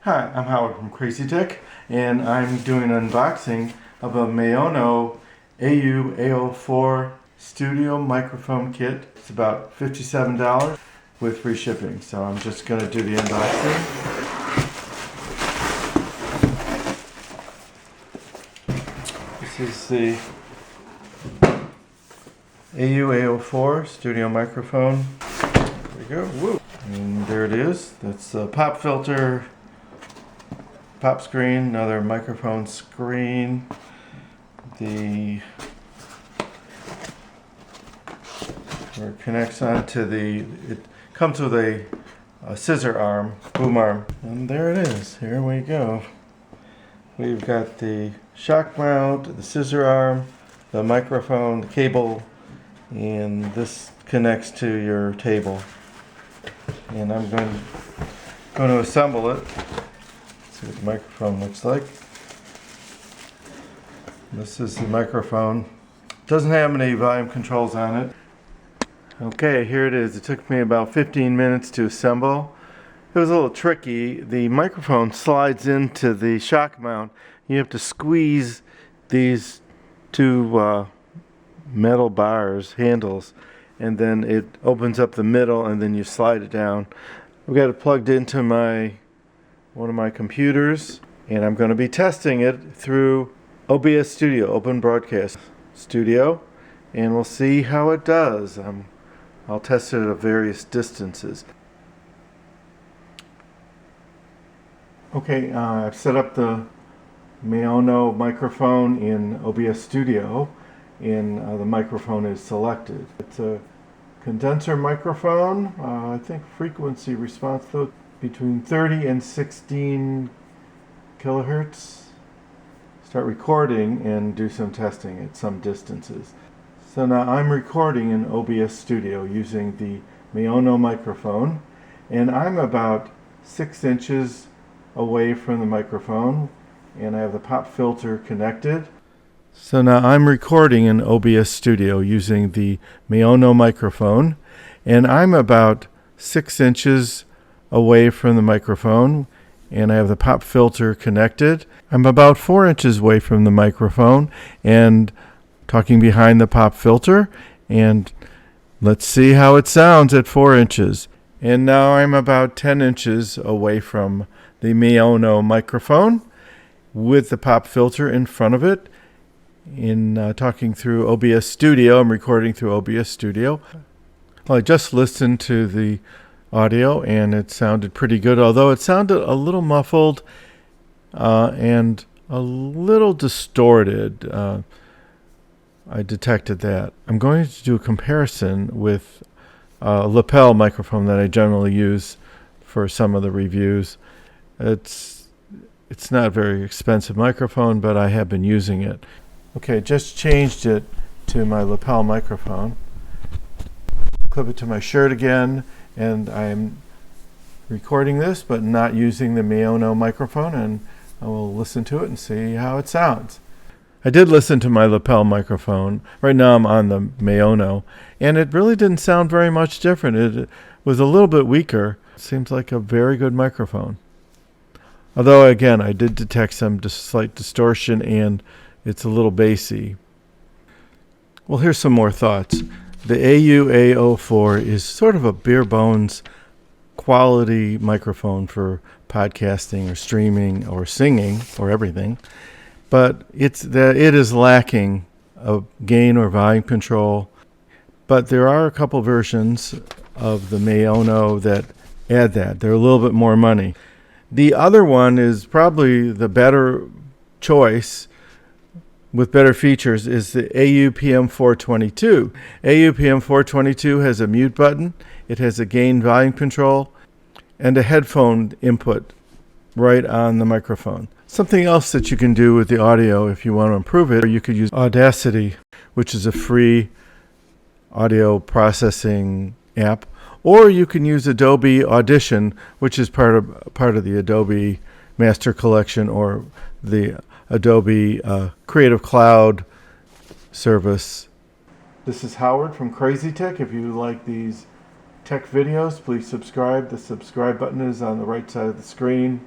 Hi, I'm Howard from Crazy Tech, and I'm doing an unboxing of a Maono AU-A04 Studio Microphone Kit. It's about $57 with free shipping, so I'm just going to do the unboxing. This is the AU-A04 Studio Microphone. There we go. Woo. And there it is. That's a pop filter, pop screen, another microphone screen. Where it connects onto it comes with a scissor arm, boom arm. And there it is. Here we go. We've got the shock mount, the scissor arm, the microphone, the cable, and this connects to your table. And I'm going to assemble it. See what the microphone looks like. This is the microphone. Doesn't have any volume controls on it. Okay, here it is. It took me about 15 minutes to assemble. It was a little tricky. The microphone slides into the shock mount. You have to squeeze these two metal bars, handles, and then it opens up the middle and then you slide it down. I've got it plugged into one of my computers, and I'm going to be testing it through OBS Studio, Open Broadcast Studio, and we'll see how it does. I'll test it at various distances. Okay, I've set up the Maono microphone in OBS Studio, and the microphone is selected. It's a condenser microphone. I think frequency response though between 30 and 16 kilohertz. Start recording and do some testing at some distances. So now I'm recording in OBS Studio using the Maono microphone, and I'm about 6 inches away from the microphone, and I have the pop filter connected. So now I'm recording in OBS Studio using the Maono microphone, and I'm about 6 inches away from the microphone, and I have the pop filter connected. I'm about 4 inches away from the microphone and talking behind the pop filter, and let's see how it sounds at 4 inches. And now I'm about 10 inches away from the Maono microphone with the pop filter in front of it. In talking through OBS Studio, I'm recording through OBS Studio. Well, I just listened to the audio and it sounded pretty good, although it sounded a little muffled and a little distorted. I detected that. I'm going to do a comparison with a lapel microphone that I generally use for some of the reviews. It's not a very expensive microphone, but I have been using it. Okay, just changed it to my lapel microphone. Clip it to my shirt again, and I'm recording this but not using the Maono microphone, and I will listen to it and see how it sounds. I did listen to my lapel microphone. Right now I'm on the Maono, and it really didn't sound very much different. It was a little bit weaker. Seems like a very good microphone. Although, again, I did detect some slight distortion and it's a little bassy. Well, here's some more thoughts. The AU-A04 is sort of a bare bones quality microphone for podcasting or streaming or singing or everything, but it is lacking of gain or volume control. But there are a couple versions of the Maono that add that. They're a little bit more money. The other one is probably the better choice with better features is the AU-PM422. AU-PM422 has a mute button, it has a gain volume control, and a headphone input right on the microphone. Something else that you can do with the audio if you want to improve it, or you could use Audacity, which is a free audio processing app, or you can use Adobe Audition, which is part of the Adobe Master Collection or the Adobe Creative Cloud service. This is Howard from Crazy Tech. If you like these tech videos, please subscribe. The subscribe button is on the right side of the screen.